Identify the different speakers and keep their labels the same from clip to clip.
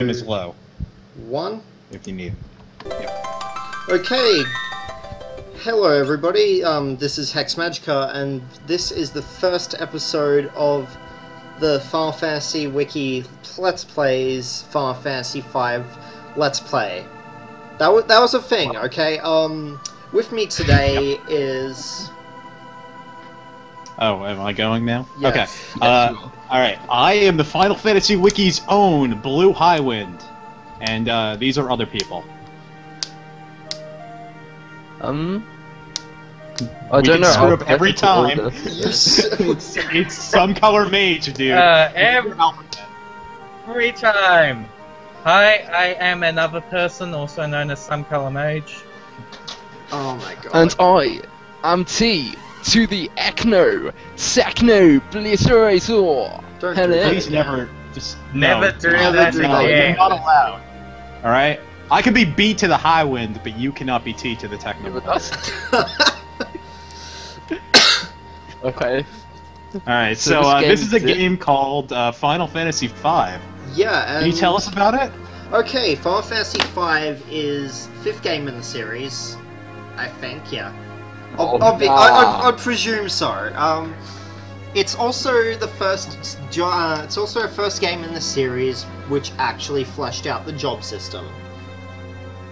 Speaker 1: is low.
Speaker 2: 1.
Speaker 1: If you need. Yep.
Speaker 2: Okay. Hello everybody, this is Hexedmagica, and this is the first episode of the Final Fantasy Wiki Let's Plays Final Fantasy V Let's Play. That was a thing, okay? With me today is...
Speaker 1: Oh, am I going now?
Speaker 2: Yes.
Speaker 1: Okay. Alright, I am the Final Fantasy Wiki's own BlueHighwind. And, these are other people.
Speaker 3: I
Speaker 1: We
Speaker 3: don't
Speaker 1: can
Speaker 3: know.
Speaker 1: screw up every time.
Speaker 2: Yes.
Speaker 1: It's SomeColourMage, dude.
Speaker 4: Every time! Hi, I am another person, also known as SomeColourMage.
Speaker 2: Oh my god.
Speaker 3: And I am T to the Technobliterator.
Speaker 2: Don't
Speaker 3: Hello.
Speaker 2: do that
Speaker 1: Please
Speaker 2: again.
Speaker 1: never, just...
Speaker 4: Never
Speaker 1: no.
Speaker 4: do
Speaker 2: Never
Speaker 4: that
Speaker 2: do that
Speaker 1: No,
Speaker 4: again.
Speaker 1: you're not allowed. Alright? I can be B to the Highwind, but you cannot be T to the Technobliterator.
Speaker 3: Okay.
Speaker 1: Alright,
Speaker 3: So
Speaker 1: so
Speaker 3: this
Speaker 1: this is a
Speaker 3: game-
Speaker 1: game called Final Fantasy V.
Speaker 2: Yeah, and...
Speaker 1: Can you tell us about it?
Speaker 2: Okay, Final Fantasy V is 5th game in the series, I think, yeah. I'd presume so. It's also the first. It's also a first game in the series which actually fleshed out the job system,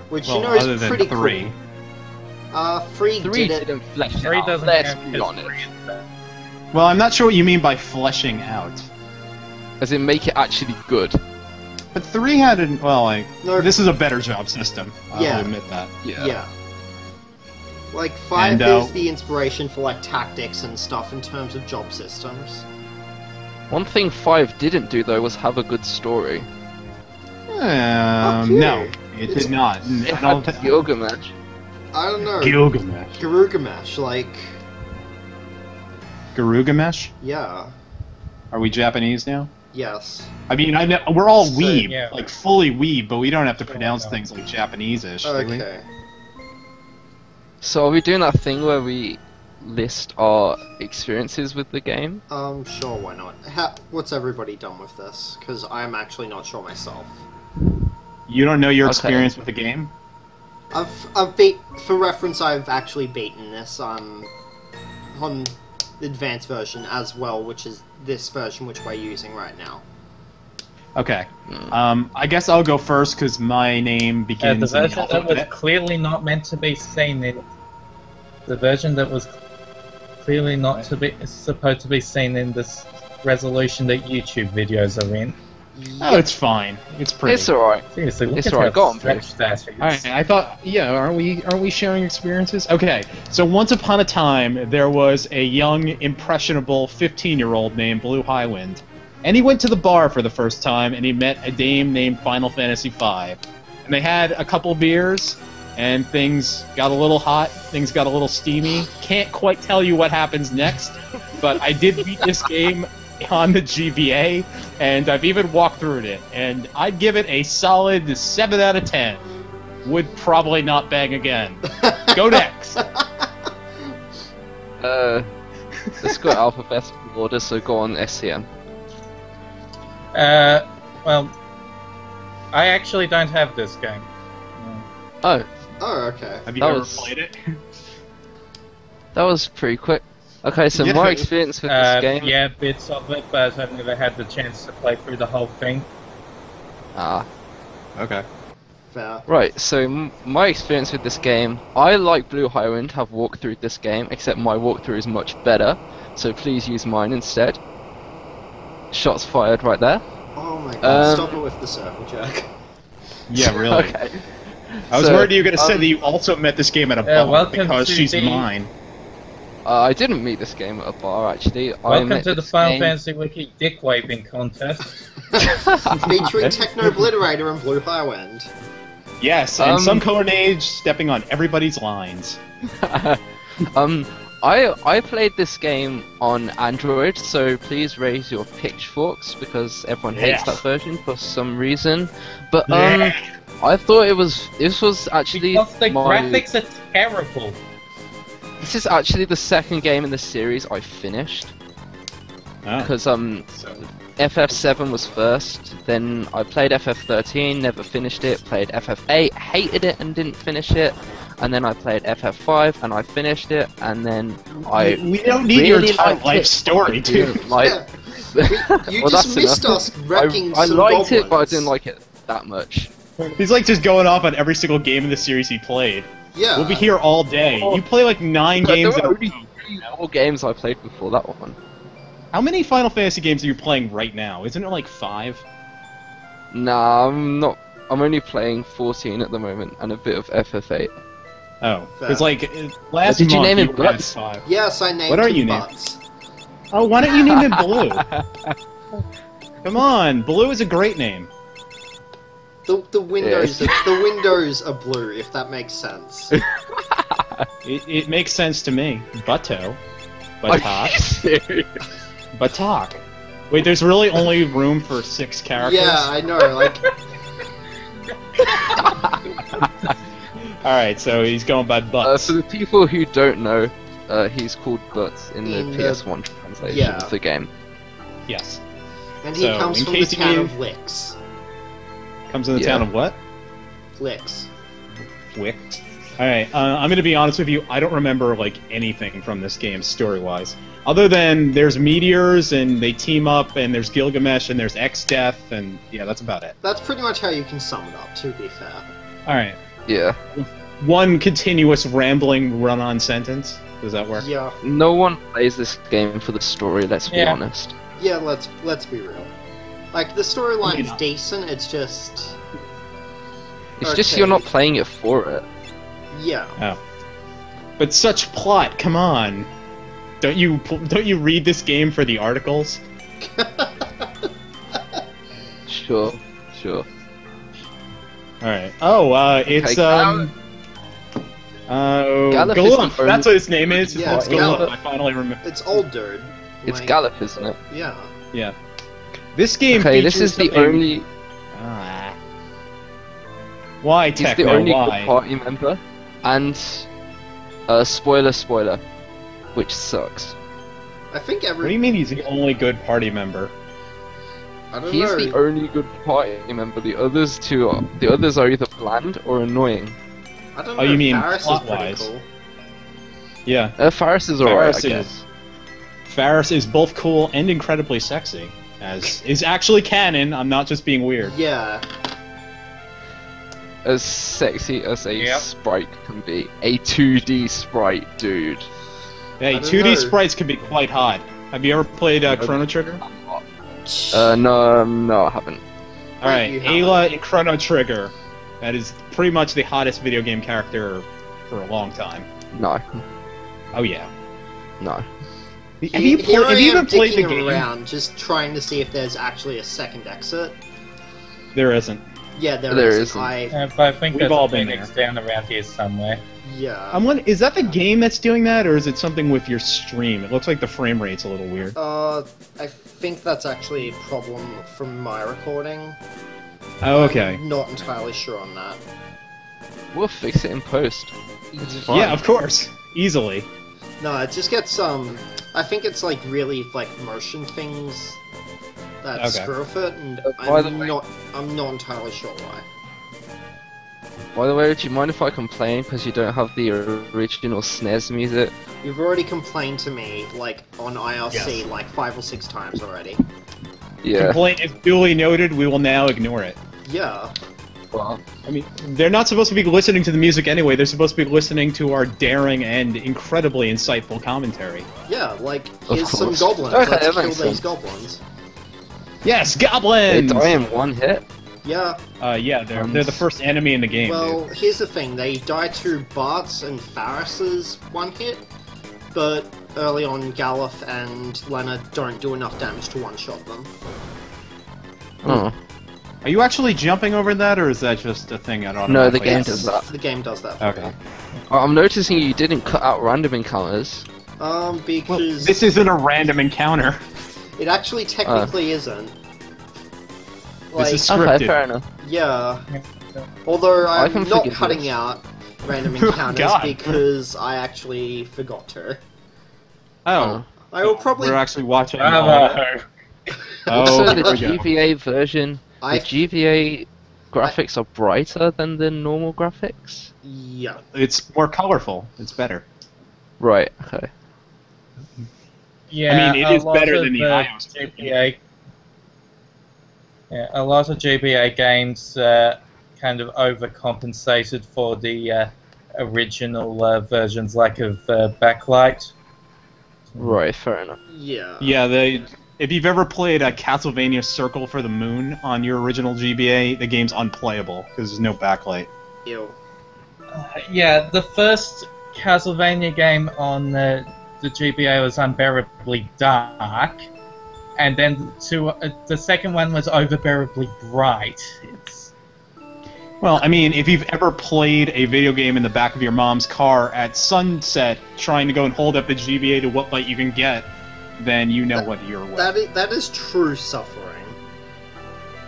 Speaker 2: which
Speaker 1: Well,
Speaker 2: you know is
Speaker 1: other than
Speaker 2: pretty
Speaker 1: 3.
Speaker 2: cool. 3
Speaker 3: 3
Speaker 2: did it.
Speaker 3: didn't flesh it
Speaker 4: 3
Speaker 3: out.
Speaker 4: doesn't
Speaker 3: Let's
Speaker 4: count
Speaker 3: be
Speaker 4: because
Speaker 3: honest.
Speaker 4: 3 is bad.
Speaker 1: Well, I'm not sure what you mean by fleshing out.
Speaker 3: As in make it actually good.
Speaker 1: But 3 had an... well, like...
Speaker 2: No.
Speaker 1: This is a better job system.
Speaker 2: Yeah.
Speaker 1: I'll admit that.
Speaker 2: Yeah. Like 5
Speaker 1: And,
Speaker 2: is the inspiration for like tactics and stuff in terms of job systems.
Speaker 3: One thing 5 didn't do though was have a good story.
Speaker 2: Okay.
Speaker 1: No, it did not.
Speaker 3: It
Speaker 1: I don't
Speaker 3: had Gilgamesh.
Speaker 2: I don't know.
Speaker 1: Gilgamesh.
Speaker 2: Garugamesh, like,
Speaker 1: Garugamesh?
Speaker 2: yeah,
Speaker 1: Are we Japanese now?
Speaker 2: yes.
Speaker 1: I mean, I know we're all
Speaker 2: So,
Speaker 1: weeb,
Speaker 4: yeah.
Speaker 1: like fully weeb, but we don't have to
Speaker 4: Sure,
Speaker 1: pronounce
Speaker 4: no.
Speaker 1: things like Japanese-ish, do we?
Speaker 2: Okay.
Speaker 3: So are we doing that thing where we list our experiences with the game?
Speaker 2: Sure, why not? What's everybody done with this? Because I'm actually not sure myself.
Speaker 1: You don't know your
Speaker 3: Okay.
Speaker 1: experience with the game?
Speaker 2: For reference, I've actually beaten this, on the advanced version as well, which is this version which we're using right now.
Speaker 1: Okay. I guess I'll go first because my name
Speaker 4: The
Speaker 1: begins in the
Speaker 4: version that was
Speaker 1: alphabet.
Speaker 4: clearly not meant to be seen in... The version that was clearly not supposed to be seen in this resolution that YouTube videos are in.
Speaker 1: Oh, it's fine. It's pretty.
Speaker 3: It's alright.
Speaker 4: Seriously, look
Speaker 3: It's
Speaker 4: at
Speaker 3: alright,
Speaker 4: how
Speaker 3: go on,
Speaker 4: stretched that is.
Speaker 1: Alright, I thought, yeah, aren't we sharing experiences? Okay, so once upon a time, there was a young, impressionable 15-year-old named BlueHighwind. And he went to the bar for the first time, and he met a dame named Final Fantasy V. And they had a couple beers, and things got a little hot, things got a little steamy. Can't quite tell you what happens next, but I did beat this game on the GBA, and I've even walked through it, and I'd give it a solid 7 out of 10. Would probably not bang again. Go next!
Speaker 3: Let's go alphabetical order, so go on SCM.
Speaker 4: Well, I actually don't have this game.
Speaker 3: Oh,
Speaker 2: Oh, okay.
Speaker 1: Have you
Speaker 3: That
Speaker 1: ever
Speaker 3: was-
Speaker 1: played it?
Speaker 3: that was pretty quick. Okay, so
Speaker 1: Yeah.
Speaker 3: my experience with this game...
Speaker 4: Yeah, bits of it, but I've never had the chance to play through the whole thing.
Speaker 3: Ah.
Speaker 1: Okay.
Speaker 2: Fair.
Speaker 3: Right, so my experience with this game, I like BlueHighwind have walked through this game, except my walkthrough is much better, so please use mine instead. Shots fired right there.
Speaker 2: Oh my god,
Speaker 3: Um,
Speaker 2: stop it with the circle jerk.
Speaker 1: Yeah, really.
Speaker 3: Okay.
Speaker 1: I was
Speaker 3: So,
Speaker 1: worried you were going to say that you also met this game at a bar
Speaker 4: welcome
Speaker 1: because
Speaker 4: to
Speaker 1: she's
Speaker 4: the-
Speaker 1: mine.
Speaker 3: I didn't meet this game at a bar, actually. I
Speaker 4: Welcome
Speaker 3: met
Speaker 4: to the
Speaker 3: this
Speaker 4: Final
Speaker 3: game-
Speaker 4: Fantasy Wiki dick waving contest.
Speaker 2: Featuring Technobliterator and BlueHighwind.
Speaker 1: Yes, and SomeColourMage stepping on everybody's lines.
Speaker 3: I played this game on Android, so please raise your pitchforks because everyone hates that version for some reason. But I thought this was actually
Speaker 4: Because the graphics are terrible.
Speaker 3: This is actually the second game in the series I finished
Speaker 1: Oh.
Speaker 3: because
Speaker 1: So,
Speaker 3: FF7 was first, then I played FF13, never finished it, played FF8, hated it and didn't finish it, and then I played FF5 and I finished it, and then
Speaker 1: We don't need
Speaker 3: really
Speaker 1: your entire
Speaker 3: liked
Speaker 1: life
Speaker 3: it.
Speaker 1: story, dude.
Speaker 3: Like,
Speaker 2: You
Speaker 3: well,
Speaker 2: just
Speaker 3: that's
Speaker 2: missed
Speaker 3: enough.
Speaker 2: us wrecking
Speaker 3: I
Speaker 2: some
Speaker 3: liked it, but I
Speaker 2: goblins.
Speaker 3: didn't like it that much.
Speaker 1: He's like just going off on every single game in the series he played.
Speaker 2: Yeah.
Speaker 1: We'll be here all day. You play like 9
Speaker 3: But
Speaker 1: games
Speaker 3: there
Speaker 1: in
Speaker 3: were
Speaker 1: a
Speaker 3: only
Speaker 1: row.
Speaker 3: 4 games I played before that one.
Speaker 1: How many Final Fantasy games are you playing right now? Isn't it like 5?
Speaker 3: Nah, I'm not. I'm only playing 14 at the moment and a bit of FF8.
Speaker 1: Oh,
Speaker 2: Fair.
Speaker 1: because like last
Speaker 3: Did you
Speaker 1: month
Speaker 3: name him
Speaker 1: you were at
Speaker 3: Butts?
Speaker 1: 5.
Speaker 2: Yes, I named
Speaker 1: What are
Speaker 2: him
Speaker 1: you named?
Speaker 2: Butts.
Speaker 1: Oh, why don't you name him Blue? Come on, Blue is a great name.
Speaker 2: The windows are blue, if that makes sense.
Speaker 1: It makes sense to me. Butto.
Speaker 3: Are you
Speaker 1: Buttock.
Speaker 3: serious?
Speaker 1: Buttock. Wait, there's really only room for 6 characters?
Speaker 2: Yeah, I know. Like,
Speaker 1: Alright, so he's going by Butts.
Speaker 3: For the people who don't know, he's called Butts in the
Speaker 2: In the-
Speaker 3: PS1 translation
Speaker 2: yeah.
Speaker 3: of the game.
Speaker 1: Yes.
Speaker 2: and he
Speaker 1: So,
Speaker 2: comes
Speaker 1: in
Speaker 2: from the
Speaker 1: case you
Speaker 2: town
Speaker 1: knew-
Speaker 2: of Licks.
Speaker 1: Comes in the
Speaker 3: Yeah.
Speaker 1: town of what?
Speaker 2: Licks.
Speaker 1: Wick. Alright, I'm gonna be honest with you, I don't remember, like, anything from this game, story-wise. Other than there's meteors, and they team up, and there's Gilgamesh, and there's X-Death, and yeah, that's about it.
Speaker 2: That's pretty much how you can sum it up, to be fair.
Speaker 1: Alright.
Speaker 3: Yeah.
Speaker 1: One continuous rambling run-on sentence. Does that work?
Speaker 2: Yeah,
Speaker 3: No one plays this game for the story, let's be
Speaker 4: Yeah.
Speaker 3: honest.
Speaker 2: yeah. Let's be real. Like, the storyline's
Speaker 1: Yeah.
Speaker 2: decent. It's just,
Speaker 3: It's just
Speaker 2: Okay.
Speaker 3: you're not playing it for it.
Speaker 2: yeah.
Speaker 1: Oh. But such plot, come on. Don't you read this game for the articles?
Speaker 3: Sure, sure.
Speaker 1: Alright. Oh, it's,
Speaker 3: Galuf is
Speaker 1: Galuf,
Speaker 3: the
Speaker 1: that's what his name is. His
Speaker 2: Yeah,
Speaker 1: name's
Speaker 2: it's
Speaker 1: Galuf,
Speaker 2: Galuf.
Speaker 1: I finally remember.
Speaker 2: It's old dude.
Speaker 3: It's
Speaker 2: Like,
Speaker 3: Galuf, isn't it?
Speaker 2: Yeah.
Speaker 1: Yeah. This game
Speaker 3: Okay, this
Speaker 1: features
Speaker 3: is the
Speaker 1: something-
Speaker 3: only.
Speaker 1: Ah. Why,
Speaker 3: He's the
Speaker 1: Techno,
Speaker 3: only
Speaker 1: why?
Speaker 3: good party member, and spoiler, which sucks.
Speaker 2: I think
Speaker 1: What do you mean he's the only good party member?
Speaker 2: I don't
Speaker 3: He's
Speaker 2: know.
Speaker 3: the only good party member. The others are either bland or annoying.
Speaker 2: I don't know.
Speaker 1: Oh, you mean
Speaker 2: Faris is pretty
Speaker 1: plot-wise.
Speaker 2: cool.
Speaker 1: Yeah.
Speaker 3: Faris is alright, I
Speaker 1: Faris
Speaker 3: guess.
Speaker 1: Faris is both cool and incredibly sexy. As is actually canon, I'm not just being weird.
Speaker 2: Yeah.
Speaker 3: As sexy as a
Speaker 4: Yep.
Speaker 3: sprite can be. A 2D sprite, dude.
Speaker 1: Hey,
Speaker 2: don't
Speaker 1: 2D
Speaker 2: know.
Speaker 1: sprites can be quite hot. Have you ever played Chrono Trigger?
Speaker 3: No, I haven't.
Speaker 1: Alright,
Speaker 2: you
Speaker 1: Ayla in Chrono Trigger. That is pretty much the hottest video game character for a long time.
Speaker 3: No,
Speaker 1: Oh yeah.
Speaker 3: no.
Speaker 1: Have
Speaker 2: Here
Speaker 1: you,
Speaker 2: I
Speaker 1: have you
Speaker 2: am
Speaker 1: even played the
Speaker 2: dicking
Speaker 1: game?
Speaker 2: around, just trying to see if there's actually a second exit.
Speaker 1: There isn't.
Speaker 2: Yeah,
Speaker 3: There
Speaker 2: is.
Speaker 3: isn't.
Speaker 4: But I think
Speaker 1: We've
Speaker 4: there's
Speaker 1: all
Speaker 4: a
Speaker 1: been
Speaker 4: Phoenix down around here somewhere.
Speaker 2: Yeah.
Speaker 1: Is that the game that's doing that, or is it something with your stream? It looks like the frame rate's a little weird.
Speaker 2: I think that's actually a problem from my recording.
Speaker 1: Oh, okay.
Speaker 2: I'm not entirely sure on that.
Speaker 3: We'll fix it in post. It's fine.
Speaker 1: Yeah, of course. Easily.
Speaker 2: No, it just gets I think it's like really like motion things that
Speaker 1: Okay.
Speaker 2: screw with it, and
Speaker 3: by the way-
Speaker 2: I'm not entirely sure why.
Speaker 3: By the way, do you mind if I complain because you don't have the original SNES music?
Speaker 2: You've already complained to me like on IRC
Speaker 1: Yes.
Speaker 2: like 5 or 6 times already.
Speaker 3: Yeah.
Speaker 1: Complaint is duly noted. We will now ignore it.
Speaker 2: Yeah.
Speaker 3: Well,
Speaker 1: I mean, they're not supposed to be listening to the music anyway. They're supposed to be listening to our daring and incredibly insightful commentary.
Speaker 2: Yeah, like
Speaker 3: Of
Speaker 2: here's some
Speaker 3: course.
Speaker 2: goblins.
Speaker 3: Okay,
Speaker 2: Let's
Speaker 3: that
Speaker 2: kill
Speaker 3: makes
Speaker 2: these
Speaker 3: sense.
Speaker 2: goblins.
Speaker 1: Yes,
Speaker 3: they
Speaker 1: goblins.
Speaker 3: die in one hit.
Speaker 2: Yeah.
Speaker 1: Yeah, they're the first enemy in the game.
Speaker 2: Well,
Speaker 1: dude.
Speaker 2: here's the thing. They die to Bart's and Faris's one hit, but early on Galuf and Lena don't do enough damage to one-shot them.
Speaker 3: Oh.
Speaker 1: Are you actually jumping over that, or is that just a thing? I don't
Speaker 3: No,
Speaker 1: know.
Speaker 3: the game
Speaker 2: Yes,
Speaker 3: does that.
Speaker 2: The game does that. For
Speaker 1: Okay.
Speaker 2: me.
Speaker 3: I'm noticing you didn't cut out random encounters.
Speaker 2: Because
Speaker 1: Well, this isn't a random encounter.
Speaker 2: it actually technically isn't.
Speaker 1: This is
Speaker 2: Like,
Speaker 1: scripted.
Speaker 3: Okay, fair enough.
Speaker 2: yeah. Although
Speaker 3: I
Speaker 2: I'm
Speaker 3: can
Speaker 2: not
Speaker 3: forgive
Speaker 2: cutting
Speaker 3: this.
Speaker 2: out random
Speaker 1: Oh,
Speaker 2: encounters
Speaker 1: God.
Speaker 2: because I actually forgot to.
Speaker 1: Oh,
Speaker 2: I will probably
Speaker 1: we're actually watching. all of it.
Speaker 4: Bravo!
Speaker 3: Also, the
Speaker 1: here we go.
Speaker 3: GBA version,
Speaker 2: I-
Speaker 3: the GBA graphics are brighter than the normal graphics.
Speaker 2: Yeah.
Speaker 1: It's more colorful. It's better.
Speaker 3: Right. Okay.
Speaker 4: Yeah,
Speaker 1: I mean, it
Speaker 4: a
Speaker 1: is
Speaker 4: lot
Speaker 1: better
Speaker 4: of
Speaker 1: than the iOS version.
Speaker 4: GBA. Yeah, a lot of GBA games kind of overcompensated for the original version's lack of backlight.
Speaker 3: Right. Fair enough.
Speaker 2: Yeah.
Speaker 1: Yeah, if you've ever played a Castlevania Circle for the Moon on your original GBA, the game's unplayable because there's no backlight.
Speaker 2: Ew.
Speaker 4: Yeah, the first Castlevania game on the GBA was unbearably dark, and then the second one was overbearably bright.
Speaker 1: Well, I mean, if you've ever played a video game in the back of your mom's car at sunset, trying to go and hold up the GBA to what light you can get, then you know what you're with.
Speaker 2: That is true suffering.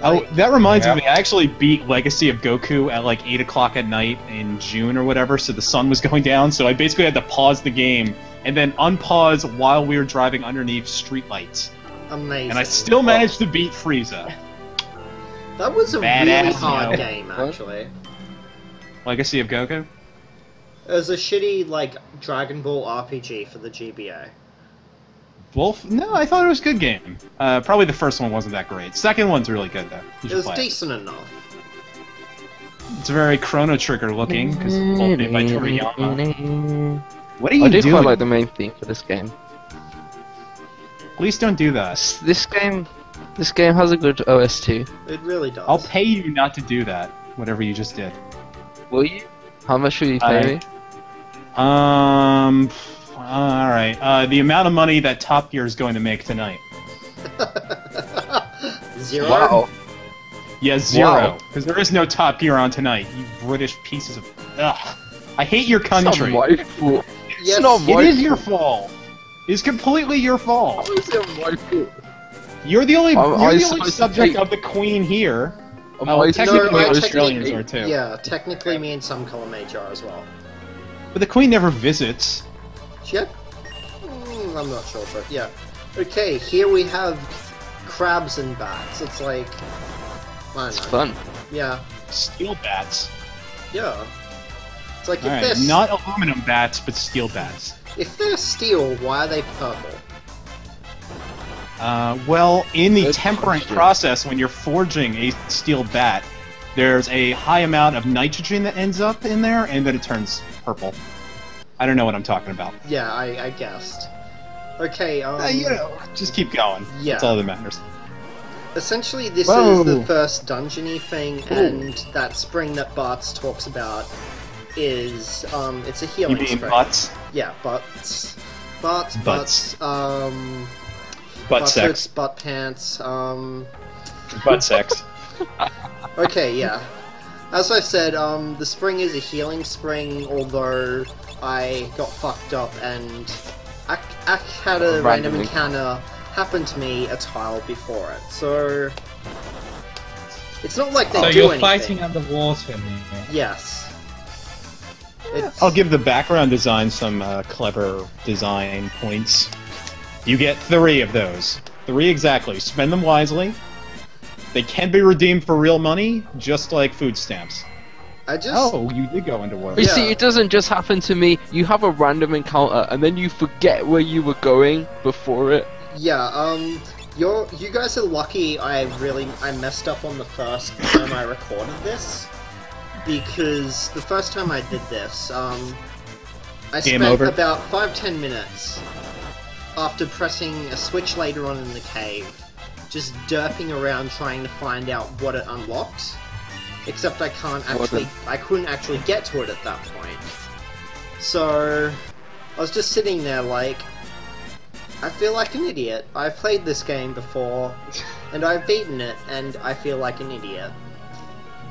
Speaker 1: Oh, that reminds
Speaker 4: Yeah.
Speaker 1: me, I actually beat Legacy of Goku at like 8 o'clock at night in June or whatever, so the sun was going down, so I basically had to pause the game and then unpause while we were driving underneath streetlights.
Speaker 2: Amazing.
Speaker 1: And I still managed to beat Frieza.
Speaker 2: That was a
Speaker 1: Badass,
Speaker 2: really hard
Speaker 1: you know.
Speaker 2: game, actually.
Speaker 1: Legacy of Goku?
Speaker 2: It was a shitty, like, Dragon Ball RPG for the GBA.
Speaker 1: Wolf? No, I thought it was a good game. Probably the first one wasn't that great. Second one's really good, though. You
Speaker 2: It
Speaker 1: should
Speaker 2: was
Speaker 1: play
Speaker 2: decent enough.
Speaker 1: It's very Chrono Trigger looking, because it's both made by Toriyama. What are you
Speaker 3: I do
Speaker 1: doing?
Speaker 3: quite like the main theme for this game.
Speaker 1: Please don't do that.
Speaker 3: This game has a good OST.
Speaker 2: It really does.
Speaker 1: I'll pay you not to do that, whatever you just did.
Speaker 3: Will you? How much will you pay me?
Speaker 1: Alright. The amount of money that Top Gear is going to make tonight.
Speaker 2: 0?
Speaker 3: Wow.
Speaker 1: Yeah, 0.
Speaker 3: Wow.
Speaker 1: Because there is no Top Gear on tonight, you British pieces of... Ugh. I hate your country.
Speaker 3: It's not my fault.
Speaker 2: Yes.
Speaker 3: It's not my
Speaker 1: It is your fault. It's completely your fault.
Speaker 3: How is it my fault?
Speaker 1: You're the only,
Speaker 3: I'm
Speaker 1: you're the only
Speaker 3: supposed to
Speaker 1: subject
Speaker 3: take-
Speaker 1: of the Queen here.
Speaker 3: Am
Speaker 1: Oh,
Speaker 3: I
Speaker 1: technically
Speaker 2: No,
Speaker 1: Australians
Speaker 2: technically-
Speaker 1: are too.
Speaker 2: Yeah, technically me and SomeColourMage are as well.
Speaker 1: But the Queen never visits.
Speaker 2: Yeah? I'm not sure, but yeah. Okay, here we have crabs and bats. It's like... I don't
Speaker 3: It's
Speaker 2: know.
Speaker 3: fun.
Speaker 2: Yeah.
Speaker 1: Steel bats.
Speaker 2: Yeah. It's like,
Speaker 1: Alright, not aluminum bats, but steel bats.
Speaker 2: if they're steel, why are they purple?
Speaker 1: Well, in the
Speaker 3: Good
Speaker 1: tempering
Speaker 3: question.
Speaker 1: process, when you're forging a steel bat, there's a high amount of nitrogen that ends up in there, and then it turns purple. I don't know what I'm talking about.
Speaker 2: Yeah, I guessed. Okay,
Speaker 1: Just keep going.
Speaker 2: Yeah.
Speaker 1: That's all that matters.
Speaker 2: essentially this
Speaker 1: Whoa.
Speaker 2: is the first dungeony thing, and that spring that Bart's talks about is, it's a
Speaker 1: You
Speaker 2: healing
Speaker 1: mean
Speaker 2: spring.
Speaker 1: butts?
Speaker 2: Yeah, butts. Butts,
Speaker 1: Butts.
Speaker 2: butt
Speaker 1: sex.
Speaker 2: butt pants,
Speaker 1: Butt sex.
Speaker 2: Okay, yeah. As I said, the spring is a healing spring, although I got fucked up and I had a random
Speaker 3: Randomly.
Speaker 2: encounter happen to me a tile before it, so... It's not like they
Speaker 4: So
Speaker 2: do
Speaker 4: you're
Speaker 2: anything.
Speaker 4: fighting underwater.
Speaker 2: Yes. It's...
Speaker 1: I'll give the background design some clever design points. You get 3 of those. 3 exactly. Spend them wisely. They can be redeemed for real money, just like food stamps.
Speaker 2: I just...
Speaker 1: Oh, you did go underwater.
Speaker 3: You
Speaker 2: Yeah.
Speaker 3: see, it doesn't just happen to me. You have a random encounter, and then you forget where you were going before it.
Speaker 2: Yeah, you guys are lucky I messed up on the first time I recorded this. Because the first time I did this, I
Speaker 1: Game
Speaker 2: spent
Speaker 1: over.
Speaker 2: about 5-10 minutes after pressing a switch later on in the cave, just derping around trying to find out what it unlocked. Except I couldn't actually get to it at that point. So, I was just sitting there like, I feel like an idiot. I've played this game before, and I've beaten it, and I feel like an idiot.